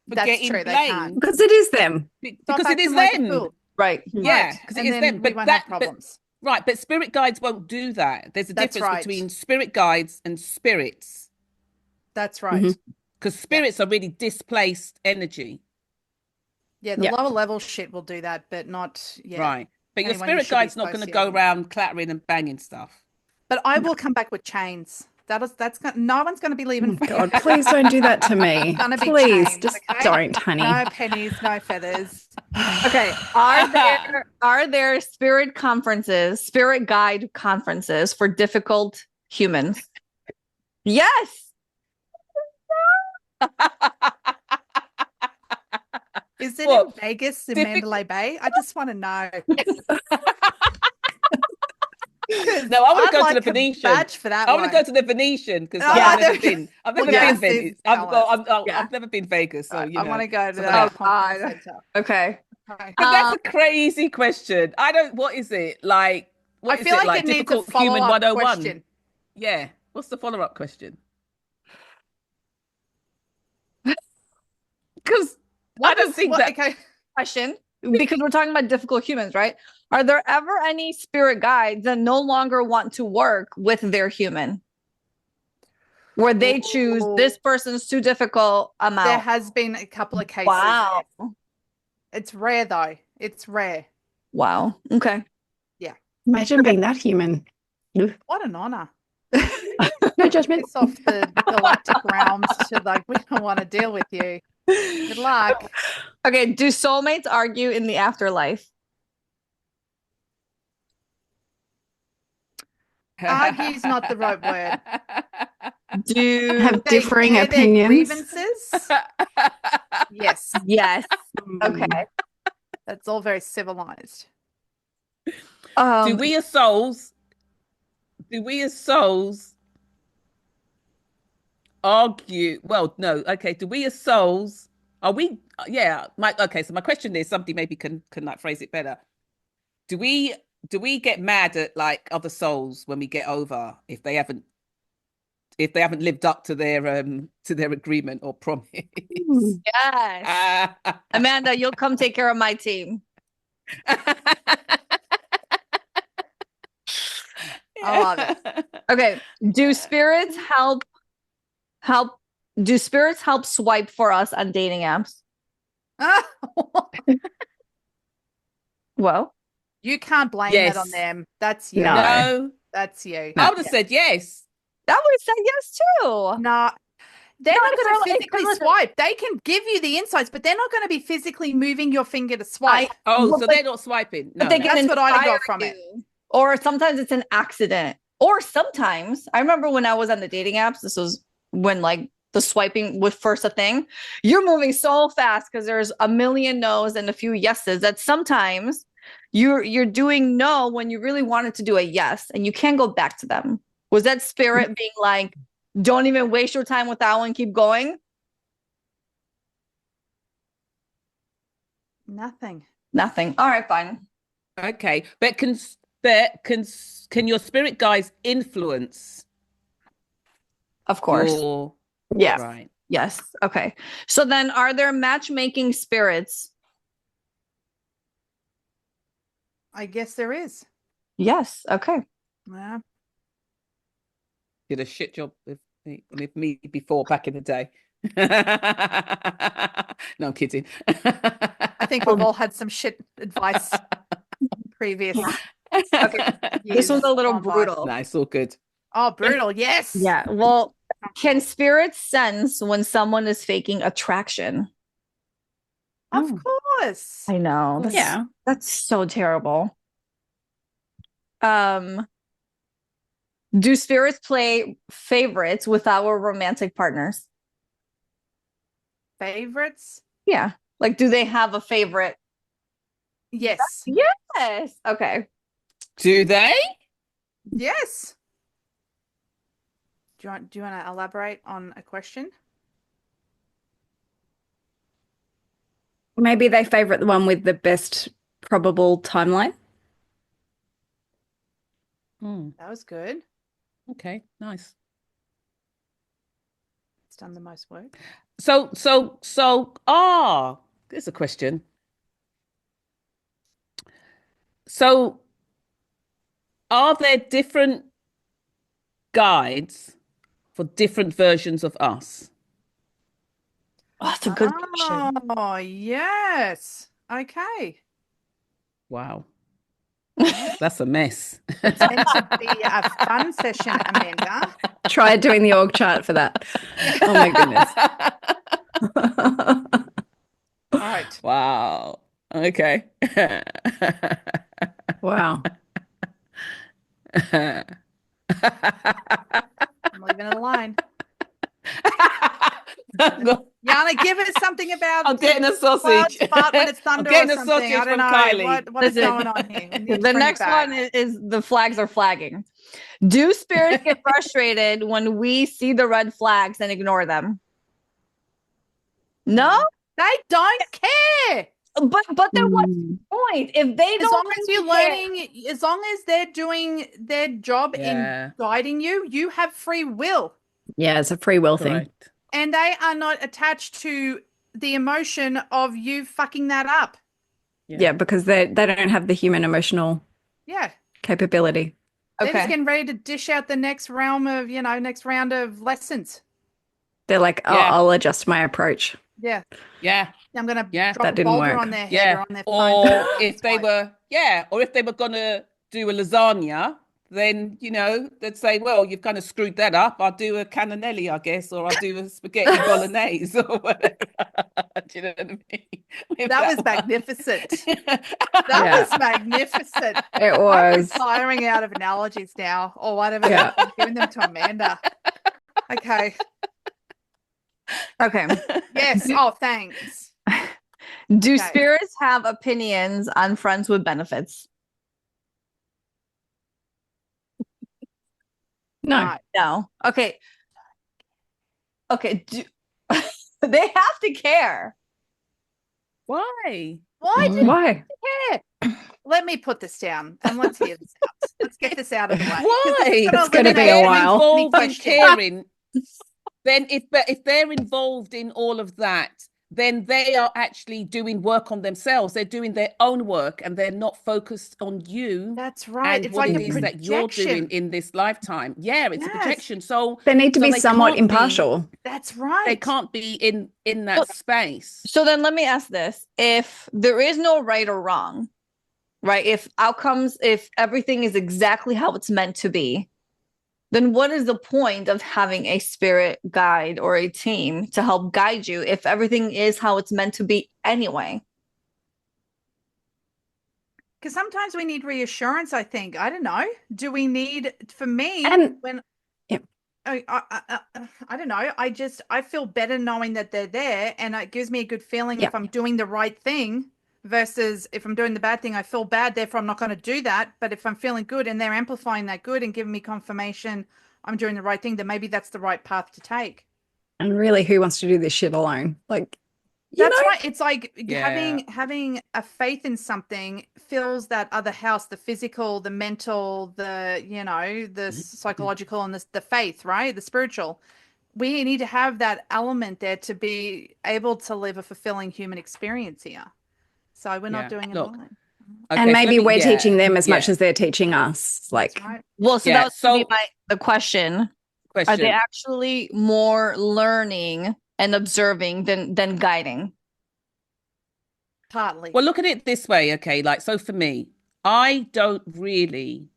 for getting blamed. Because it is them. Because it is them. Right. Yeah, because it is them. But won't have problems. But spirit guides won't do that. There's a difference between spirit guides and spirits. That's right. Because spirits are really displaced energy. Yeah, the lower level shit will do that, but not Right. But your spirit guide's not going to go around clattering and banging stuff. But I will come back with chains. No one's going to be leaving. Oh, God, please don't do that to me. Gonna be Please, chains, just okay? don't, honey. No pennies, no feathers. Okay. Are there spirit guide conferences for difficult humans? Yes. Is it What? in Vegas in Mandalay Bay? I just want to know. No, I want to I'd go like to the a Venetian. badge for that I want to one. go to the Venetian because Oh, I've there never we go. been. I've never Well, been yes, Venice. these fellas. I've never been Vegas, so you I know. want to go to something that else. conference God. center. Okay. Okay. Because that's a crazy question. I don't. What is it like? What I is feel it like it needs a Difficult human follow-up 101. question. Yeah. What's the follow-up question? Because I don't think that. Okay. Question, because we're talking about difficult humans, right? Are there ever any spirit guides that no longer want to work with their human? Where they choose this person's too difficult, I'm There out. has been a couple of cases. Wow. Yes. It's rare though. It's rare. Wow. Okay. Imagine being that human. What an honor. No judgment. Piss off the galactic realms to we don't want to deal with you. Good luck. Okay. Do soulmates argue in the afterlife? Argue's not the right word. Do Have they differing air their opinions. grievances? Yes. Yes. Okay. That's all very civilized. Do we as souls argue? Well, no. Okay. Do we as souls are we? Yeah. Okay. So my question is, somebody maybe can like phrase it better. Do we get mad at like other souls when we get over if they haven't lived up to their agreement or promise? Yes. Amanda, you'll come take care of my team. I love it. Okay. Do spirits help swipe for us on dating apps? Well, You can't blame that on Yes. them. That's you. No. That's you. I would have said yes. that would say yes too. No. They're not it's going to really- physically listen. swipe. They can give you the insights, but they're not going to be physically moving your finger to swipe. Oh, Well, so but- they're not swiping. No. But they can That's what I got inspire from it. you. Or sometimes it's an accident. Or sometimes, I remember when I was on the dating apps, this was when like the swiping was first a thing. You're moving so fast because there's a million no's and a few yeses that sometimes you're doing no when you really wanted to do a yes and you can't go back to them. Was that spirit being like, don't even waste your time with that one, keep going? Nothing. Nothing. All right, fine. Okay, but can your spirit guides influence? Of course. Yes. Right. Yes. Okay. So then are there matchmaking spirits? I guess there is. Yes. Okay. Yeah. Did a shit job with me before back in the day. No, I'm kidding. I think we've all had some shit advice previous. Okay. This was a little gone by. brutal. No, it's all good. Oh, brutal. Yes. Yeah. Well, can spirits sense when someone is faking attraction? Of course. I know. That's so terrible. Do spirits play favorites with our romantic partners? Favorites? Yeah. Like, do they have a favorite? Yes. Yes. Okay. Do they? Yes. Do you want to elaborate on a question? Maybe they favorite the one with the best probable timeline. That was good. Okay, nice. It's done the most work. So, there's a question. So, are there different guides for different versions of us? Oh, that's a good question. Oh, yes. Okay. Wow. That's a mess. It's meant to be a fun session, Amanda. Try doing the org chart for that. Oh my goodness. All right. Wow. Okay. Wow. I'm leaving it alone. Yana, give us something about I'm getting a clouds sausage. fart when it's thunder I'm getting or a something. I sausage don't from know. Kylie. What is Listen, going on here? We need to The bring it next back. one is the flags are flagging. Do spirits get frustrated when we see the red flags and ignore them? No, They don't care. but then what's the point if they As don't? long as you're care? learning, as long as they're doing their job Yeah. in guiding you, you have free will. Yeah, it's a free will thing. Correct. And they are not attached to the emotion of you fucking that up. Yeah, because they don't have the human emotional Yeah. capability. They're just Okay. getting ready to dish out the next realm of, next round of lessons. They're like, oh, Yeah. I'll adjust my approach. Yeah. Yeah. I'm going to Yeah. drop That a didn't boulder work. on their head Yeah. or on their Or phone. if they were gonna do a lasagna, then they'd say, well, you've kind of screwed that up. I'll do a cannellini, I guess, or I'll do a spaghetti bolognese or whatever. Do you know what I mean? With That was one. magnificent. Yeah. That was magnificent. It I'm was. retiring out of analogies now, or whatever. Yeah. I'm giving them to Amanda. Okay. Okay. Yes. Oh, thanks. Do Okay. spirits have opinions on friends with benefits? No. No. Okay. Okay. They have to care. Why? Why do Why? you care? Let me put this down and let's hear this out. Let's get this out of the way. Why? It's gonna be a They're while. involved in Question. caring. Then if they're involved in all of that, then they are actually doing work on themselves. They're doing their own work and they're not focused on you. That's right. And It's what like it a is that you're doing projection. in this lifetime. Yeah, it's a Yes. projection. So They need to So be they somewhat can't be- impartial. That's right. they can't be in that space. So then let me ask this. If there is no right or wrong, right? If everything is exactly how it's meant to be, then what is the point of having a spirit guide or a team to help guide you if everything is how it's meant to be anyway? Because sometimes we need reassurance, I think. I don't know. Do we need, for me, And- when Yep. I don't know. I feel better knowing that they're there, and it gives me a good feeling Yeah. if I'm doing the right thing versus if I'm doing the bad thing, I feel bad, therefore I'm not going to do that. But if I'm feeling good and they're amplifying that good and giving me confirmation I'm doing the right thing, then maybe that's the right path to take. And really, who wants to do this shit alone? Like, That's right. It's like Yeah. having a faith in something fills that other house, the physical, the mental, the psychological, and the faith, right? The spiritual. We need to have that element there to be able to live a fulfilling human experience here. So we're not Yeah. doing it Look, alone. Okay, and so maybe let me- we're yeah, teaching them as much yeah. as they're teaching us. Like, That's right. Well, so Yeah, that was gonna be so- the question. Are they Question. actually more learning and observing than guiding? Partly. Well, look at it this way, okay? Like, so for me, I don't really,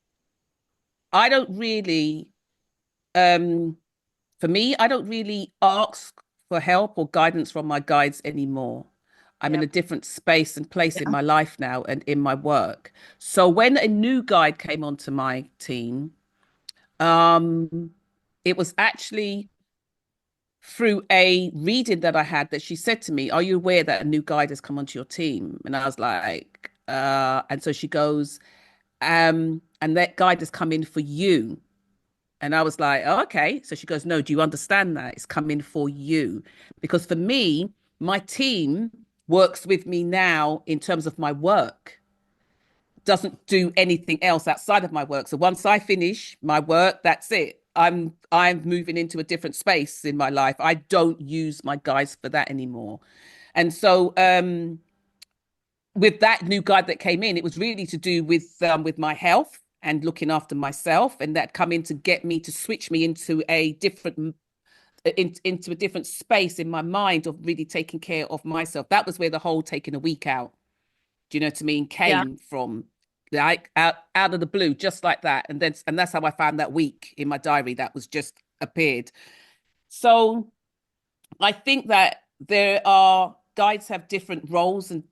for me, I don't really ask for help or guidance from my guides anymore. I'm in a different space and place in my life now and in my work. So when a new guide came onto my team, it was actually through a reading that I had that she said to me, are you aware that a new guide has come onto your team? And I was like, and so she goes, and that guide has come in for you. And I was like, oh, okay. So she goes, no, do you understand that? It's coming for you. Because for me, my team works with me now in terms of my work, doesn't do anything else outside of my work. So once I finish my work, that's it. I'm moving into a different space in my life. I don't use my guides for that anymore. And so with that new guide that came in, it was really to do with my health and looking after myself, and that come in to get me to switch me into a different into a different space in my mind of really taking care of myself. That was where the whole taking a week out, do you know what I mean, came from. like out of the blue, just like that. And that's how I found that week in my diary that was just appeared. So I think that there are guides have different roles and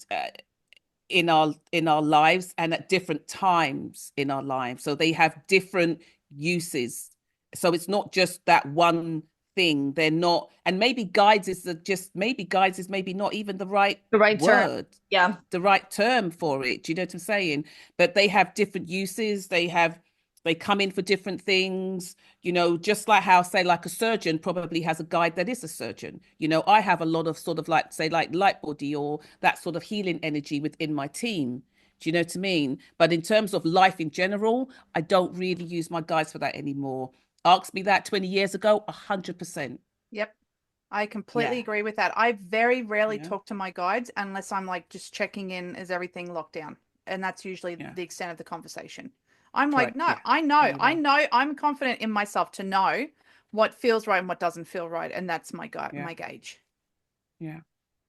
in our lives and at different times in our lives. So they have different uses. So it's not just that one thing. They're not, and maybe guides is maybe not even the right term. word. Yeah. The right term for it. Do you know what I'm saying? But they have different uses. They come in for different things, just like how, say, like a surgeon probably has a guide that is a surgeon. I have a lot of sort of like, say, like light body or that sort of healing energy within my team. Do you know what I mean? But in terms of life in general, I don't really use my guides for that anymore. Ask me that 20 years ago, 100%. Yep. I completely agree with that. I very rarely Yeah. talk to my guides unless I'm like just checking in, is everything locked down? And that's usually the extent of the conversation. I'm Correct, like, no, yeah. I know, I'm confident in myself to know what feels right and what doesn't feel right. And that's my my gauge. Yeah.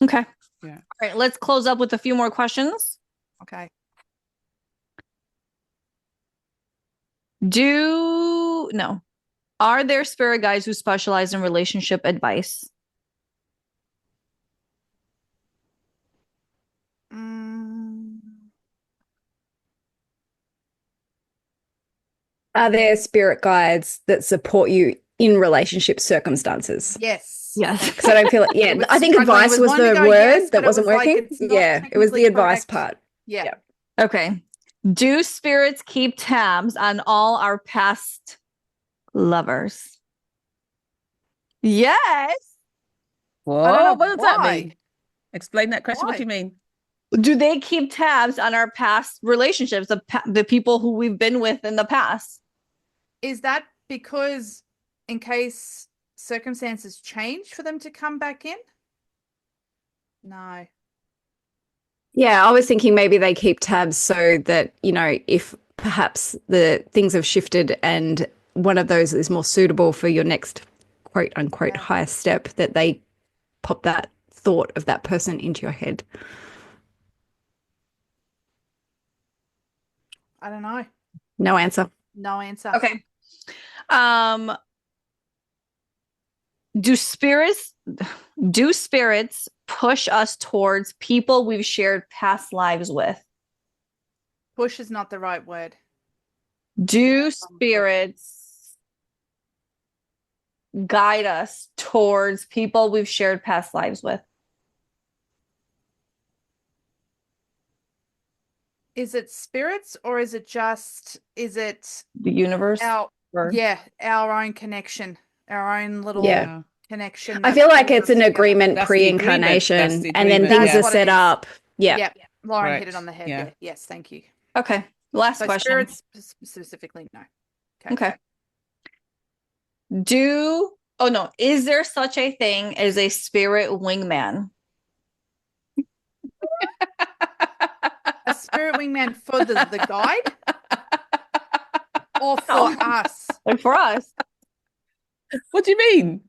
Okay. Yeah. All right, let's close up with a few more questions. Okay. Are there spirit guides who specialize in relationship advice? Are there spirit guides that support you in relationship circumstances? Yes. Yes. Because I don't feel it. Yeah, I think advice was the word that wasn't working. Yeah, it was the advice part. Yeah. Okay. Do spirits keep tabs on all our past lovers? Yes. Whoa, what does that mean? Explain that question. What do you mean? Do they keep tabs on our past relationships, the people who we've been with in the past? Is that because in case circumstances change for them to come back in? No. Yeah, I was thinking maybe they keep tabs so that, if perhaps the things have shifted and one of those is more suitable for your next quote unquote highest step, that they pop that thought of that person into your head. I don't know. No answer. No answer. Okay. Do spirits push us towards people we've shared past lives with? Push is not the right word. Do spirits guide us towards people we've shared past lives with? Is it spirits or is it The universe? our own connection, our own little connection? I feel like it's an agreement pre-incarnation, and then things are set up. Yeah. Lauren hit it on the head there. Yes, thank you. Okay. Last question. Spirits specifically, no. Okay. Is there such a thing as a spirit wingman? A spirit wingman for the guide? Or for us? Like for us. What do you mean?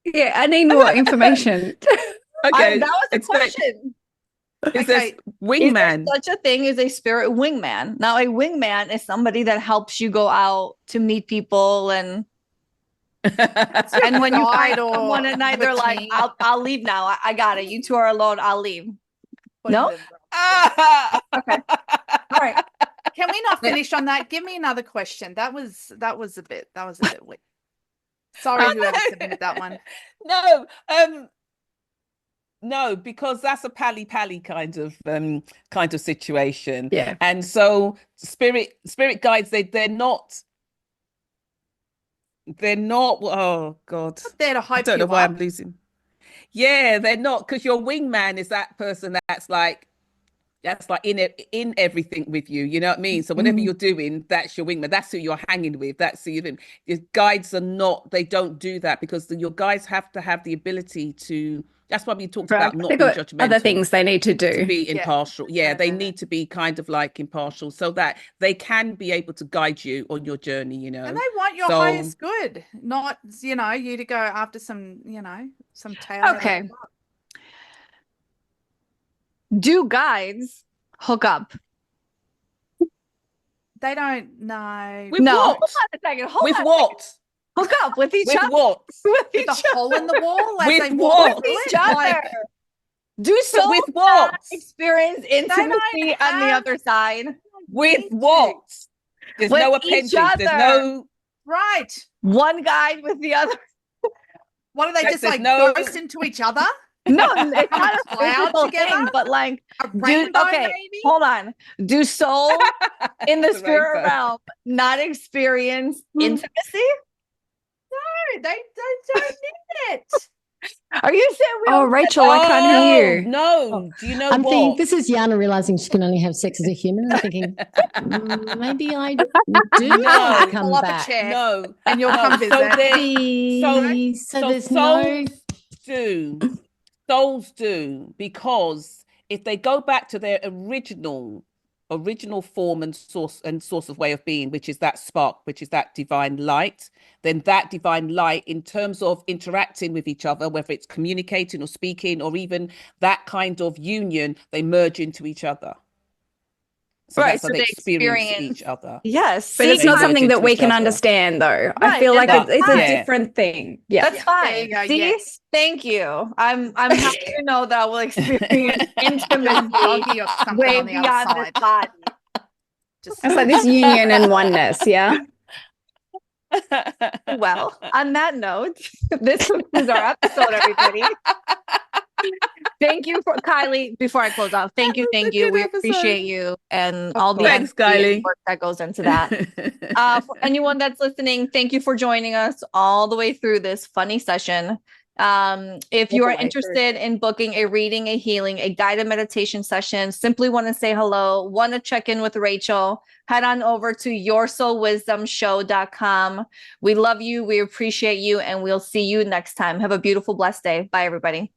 Yeah, I need more information. Okay. That was the question. Is this wingman? Is there such a thing as a spirit wingman? Now, a wingman is somebody that helps you go out to meet people and when you find someone at night, they're like, I'll leave now. I got it. You two are alone. I'll leave. No? Okay. All right. Can we not finish on that? Give me another question. That was a bit weak. Sorry, whoever submitted that one. No, because that's a pally kind of situation. Yeah. And so spirit guides, they're not, oh God. They're to hype I don't know you why up. I'm losing. Yeah, they're not, because your wingman is that person that's like in everything with you, you know what I mean? So whatever you're doing, that's your wingman, that's who you're hanging with, that's who you're doing. Your guides they don't do that, because your guides have to have the ability to, that's why we talked about not being judgmental. Other things they need to do. To be impartial. Yeah, they need to be kind of like impartial so that they can be able to guide you on your journey, And they want your highest good, not, you to go after some tail. Okay. Do guides hook up? They don't know. With No, what? hold on a second. Hold With on a what? second. Hook up with each With other. what? With With each a hole in the wall as With they walk what? through each it? other. Like, Do souls with not what? experience intimacy on the have- other side? With need to. what? There's With no each appendage. There's other. no. right. One guy with the other. What do they just There's like no- ghost into each other? No, it's not a Cloud physical together? thing, but like, A rainbow, okay, maybe? hold on. Do souls in the It's a spirit rainbow. realm not experience intimacy? No, they don't need it. Are you saying we Oh, all Rachel, I can't hear you. No. Do you know I'm what? thinking this is Yana realizing she can only have sex as a human. I'm thinking maybe I do No. come Pull up back. a chair. No. And you'll no. come So visit. Maybe. So there's no. souls do. Souls do, because if they go back to their original form and source of way of being, which is that spark, which is that divine light, then that divine light, in terms of interacting with each other, whether it's communicating or speaking or even that kind of union, they merge into each other. So Right, that's how so they they experience experience- each other. Yes, But see, it's not They something merge that into we each can other. understand, though. I Right, feel like that's it's fine. a Yeah. different thing. Yeah. that's There you fine. go, See, yes. thank you. I'm happy to know that I will experience intimacy Doggy or something way on the other beyond side. this body. Just It's like this union and oneness. Yeah. Well, on that note, this concludes our episode, everybody. Thank you for Kylie. Before I close out, thank you. a We good episode. appreciate you and Of all the course. Thanks, energy and Kylie. work that goes into that. For anyone that's listening, thank you for joining us all the way through this funny session. If you All are the way through. interested in booking a reading, a healing, a guided meditation session, simply want to say hello, want to check in with Rachel, head on over to yoursoulwisdomshow.com. We love you. We appreciate you. And we'll see you next time. Have a beautiful, blessed day. Bye, everybody.